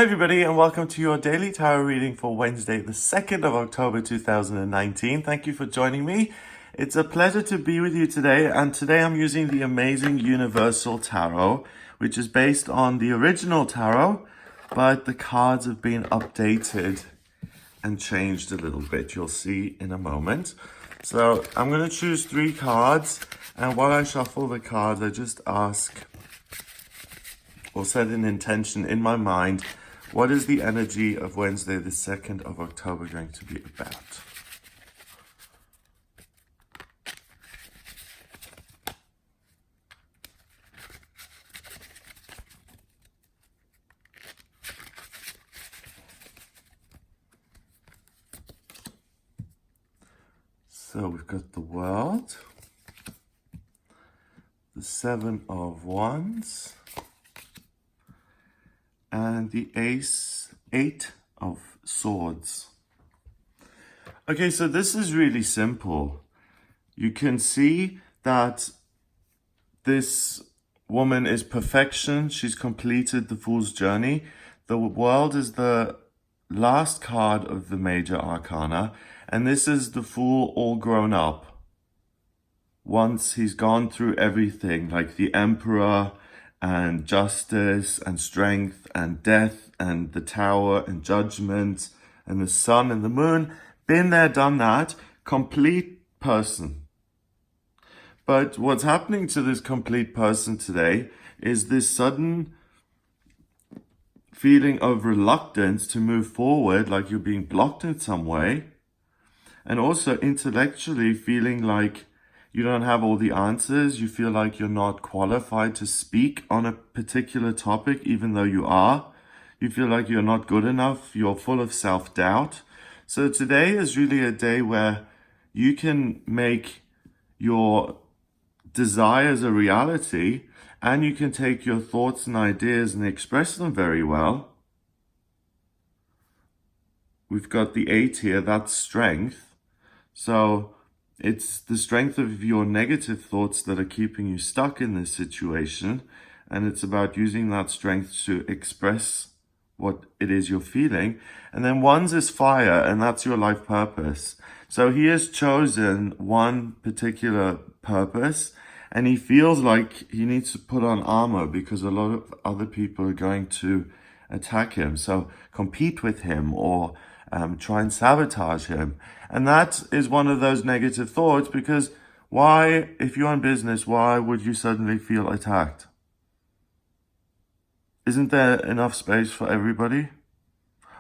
Hi everybody and welcome to your daily tarot reading for Wednesday the 2nd of October 2019. Thank you for joining me. It's a pleasure to be with you today, and today I'm using the amazing Universal Tarot, which is based on the original tarot, but the cards have been updated and changed a little bit. You'll see in a moment. So I'm going to choose 3 cards, and while I shuffle the cards, I just ask or set an intention in my mind. What is the energy of Wednesday the 2nd of October going to be about? So we've got the World, the 7 of Wands, and the 8 of Swords. Okay, so this is really simple. You can see that this woman is perfection. She's completed the Fool's Journey. The World is the last card of the major arcana, and this is the Fool all grown up. Once he's gone through everything, like the Emperor, and justice, and strength, and death, and the Tower, and judgment, and the sun, and the moon. Been there, done that. Complete person. But what's happening to this complete person today is this sudden feeling of reluctance to move forward, like you're being blocked in some way. And also intellectually feeling like you don't have all the answers. You feel like you're not qualified to speak on a particular topic, even though you are. You feel like you're not good enough. You're full of self-doubt. So today is really a day where you can make your desires a reality, and you can take your thoughts and ideas and express them very well. We've got the 8 here. That's strength. So it's the strength of your negative thoughts that are keeping you stuck in this situation. And it's about using that strength to express what it is you're feeling. And then Wands is fire, and that's your life purpose. So he has chosen one particular purpose, and he feels like he needs to put on armor because a lot of other people are going to attack him. So compete with him or try and sabotage him. And that is one of those negative thoughts, because why, if you're in business, why would you suddenly feel attacked? Isn't there enough space for everybody?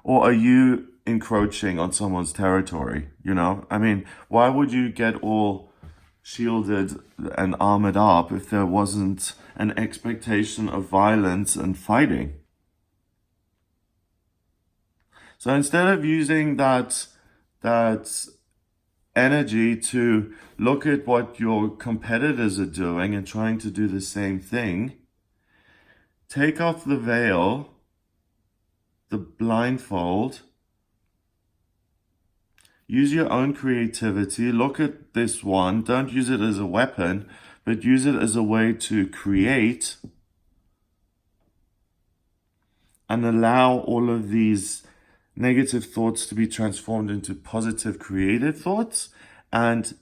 Or are you encroaching on someone's territory? You know, I mean, why would you get all shielded and armored up if there wasn't an expectation of violence and fighting? So instead of using that energy to look at what your competitors are doing and trying to do the same thing, take off the veil, the blindfold, use your own creativity. Look at this one. Don't use it as a weapon, but use it as a way to create and allow all of these negative thoughts to be transformed into positive creative thoughts, and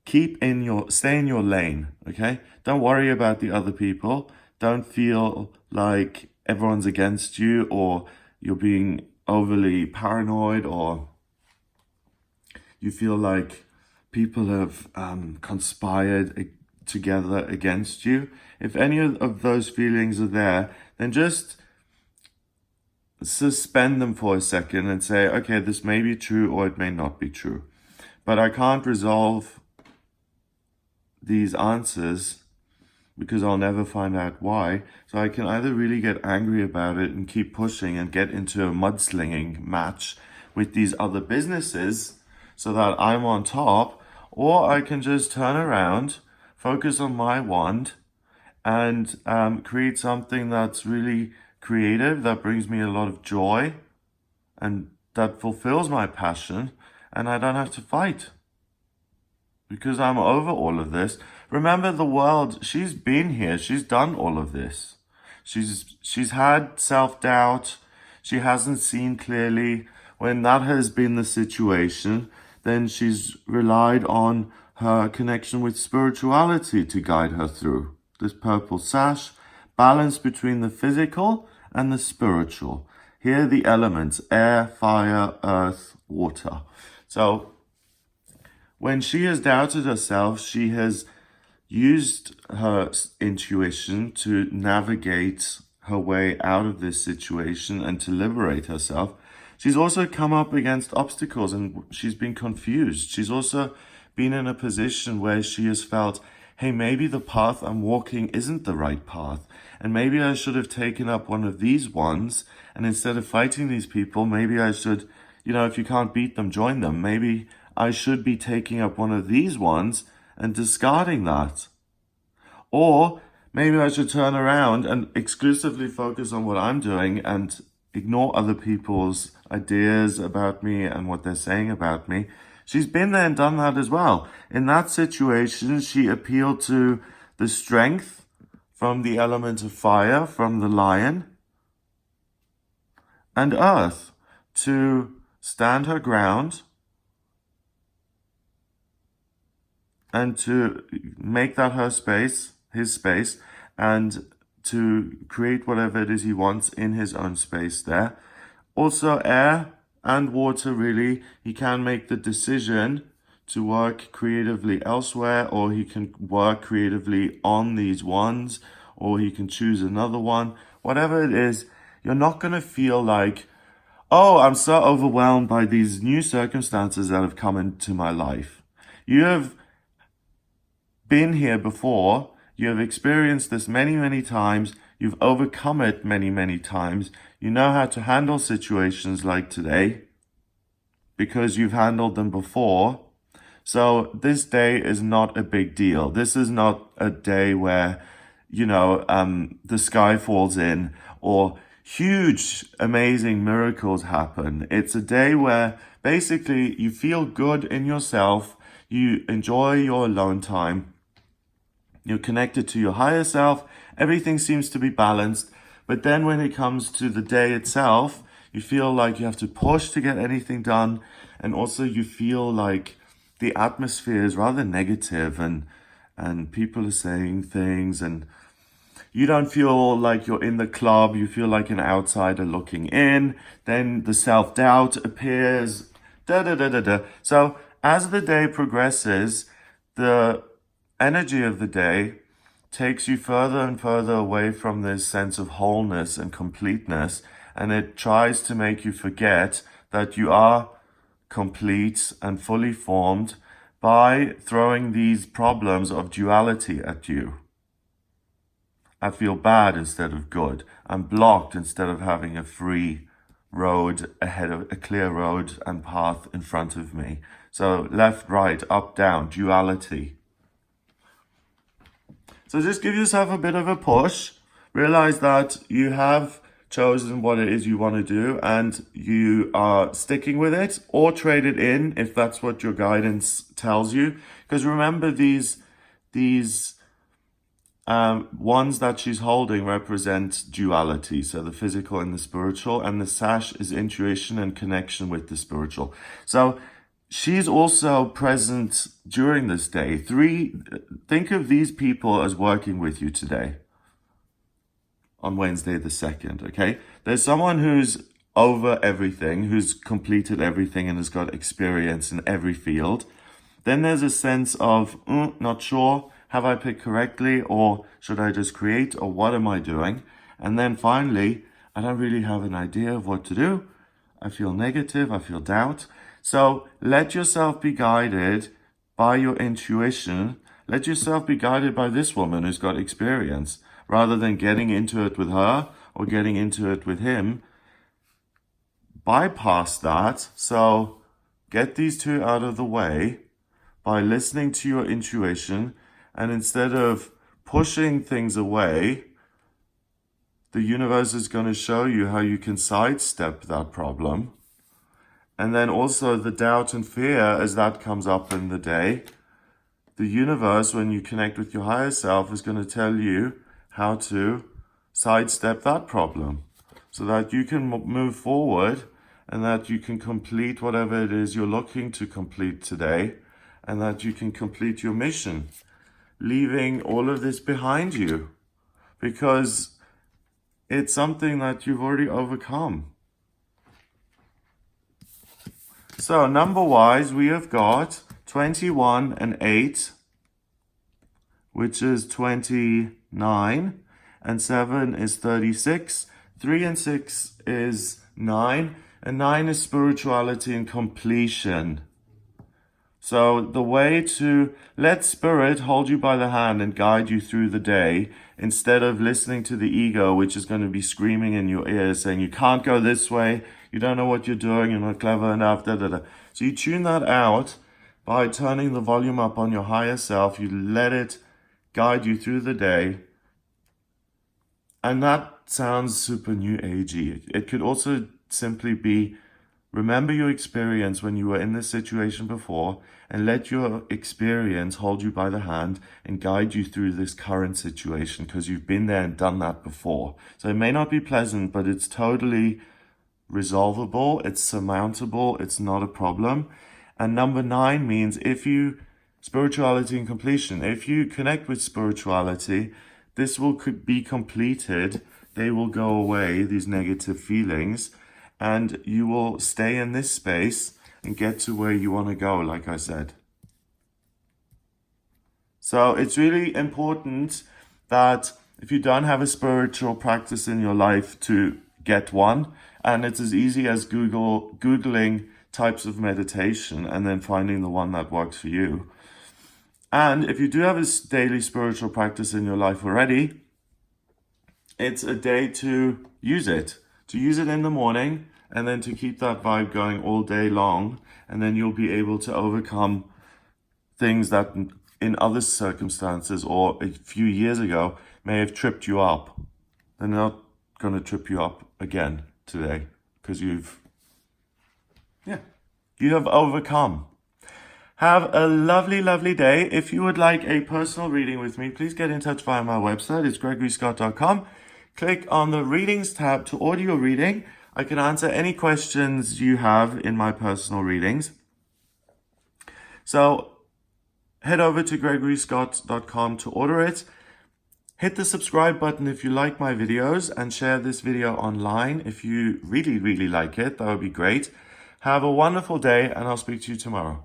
stay in your lane. Okay, don't worry about the other people. Don't feel like everyone's against you, or you're being overly paranoid, or you feel like people have conspired together against you. If any of those feelings are there, then just suspend them for a second and say, okay, this may be true or it may not be true, but I can't resolve these answers because I'll never find out why. So I can either really get angry about it and keep pushing and get into a mudslinging match with these other businesses so that I'm on top, or I can just turn around, focus on my wand, and create something that's really creative, that brings me a lot of joy, and that fulfills my passion, and I don't have to fight because I'm over all of this. Remember, the World, she's been here, she's done all of this. She's had self-doubt. She hasn't seen clearly. When that has been the situation, then she's relied on her connection with spirituality to guide her through. This purple sash, balance between the physical and the spiritual. Here are the elements: air, fire, earth, water. So when she has doubted herself, she has used her intuition to navigate her way out of this situation and to liberate herself. She's also come up against obstacles and she's been confused. She's also been in a position where she has felt, hey, maybe the path I'm walking isn't the right path. And maybe I should have taken up one of these ones. And instead of fighting these people, maybe I should, if you can't beat them, join them. Maybe I should be taking up one of these ones and discarding that. Or maybe I should turn around and exclusively focus on what I'm doing and ignore other people's ideas about me and what they're saying about me. She's been there and done that as well. In that situation, she appealed to the strength from the element of fire, from the lion, and earth to stand her ground and to make that her space, his space, and to create whatever it is he wants in his own space there. Also air and water, really. He can make the decision to work creatively elsewhere, or he can work creatively on these ones, or he can choose another one. Whatever it is, you're not going to feel like, oh, I'm so overwhelmed by these new circumstances that have come into my life. You have been here before. You have experienced this many, many times. You've overcome it many, many times. You know how to handle situations like today because you've handled them before. So this day is not a big deal. This is not a day where, the sky falls in or huge, amazing miracles happen. It's a day where basically you feel good in yourself. You enjoy your alone time. You're connected to your higher self. Everything seems to be balanced. But then when it comes to the day itself, you feel like you have to push to get anything done. And also you feel like the atmosphere is rather negative and people are saying things and you don't feel like you're in the club. You feel like an outsider looking in. Then the self-doubt appears. So as the day progresses, the energy of the day takes you further and further away from this sense of wholeness and completeness, and it tries to make you forget that you are complete and fully formed by throwing these problems of duality at you. I feel bad instead of good. I'm blocked instead of having a free road ahead of a clear road and path in front of me. So left, right, up, down, duality. So just give yourself a bit of a push. Realize that you have chosen what it is you want to do and you are sticking with it, or trade it in if that's what your guidance tells you. Because remember, these ones that she's holding represent duality, so the physical and the spiritual, and the sash is intuition and connection with the spiritual. So she's also present during this day. Think of these people as working with you today on Wednesday the 2nd, okay? There's someone who's over everything, who's completed everything and has got experience in every field. Then there's a sense of, not sure, have I picked correctly, or should I just create, or what am I doing? And then finally, I don't really have an idea of what to do. I feel negative, I feel doubt. So let yourself be guided by your intuition. Let yourself be guided by this woman who's got experience, rather than getting into it with her or getting into it with him. Bypass that. So get these two out of the way by listening to your intuition, and instead of pushing things away, the universe is going to show you how you can sidestep that problem. And then also the doubt and fear, as that comes up in the day, the universe, when you connect with your higher self, is going to tell you how to sidestep that problem so that you can move forward and that you can complete whatever it is you're looking to complete today, and that you can complete your mission, leaving all of this behind you, because it's something that you've already overcome. So number-wise, we have got 21 and 8, which is 29, and 7 is 36. 3 and 6 is 9, and 9 is spirituality and completion. So the way to let spirit hold you by the hand and guide you through the day, instead of listening to the ego, which is going to be screaming in your ears saying you can't go this way, you don't know what you're doing, you're not clever enough, da da da. So you tune that out by turning the volume up on your higher self. You let it guide you through the day. And that sounds super new agey. It could also simply be, remember your experience when you were in this situation before, and let your experience hold you by the hand and guide you through this current situation, because you've been there and done that before. So it may not be pleasant, but it's totally resolvable, it's surmountable, it's not a problem. And number 9 means spirituality and completion. If you connect with spirituality, this will be completed. They will go away, these negative feelings, and you will stay in this space and get to where you want to go, like I said. So it's really important that if you don't have a spiritual practice in your life, to get one. And it's as easy as Googling types of meditation and then finding the one that works for you. And if you do have a daily spiritual practice in your life already, it's a day to use it. To use it in the morning, and then to keep that vibe going all day long. And then you'll be able to overcome things that in other circumstances or a few years ago may have tripped you up. They're not going to trip you up again today, because you have overcome. Have a lovely, lovely day. If you would like a personal reading with me, please get in touch via my website. It's gregoryscott.com. Click on the readings tab to order your reading. I can answer any questions you have in my personal readings. So head over to gregoryscott.com to order it. Hit the subscribe button if you like my videos, and share this video online if you really, really like it. That would be great. Have a wonderful day, and I'll speak to you tomorrow.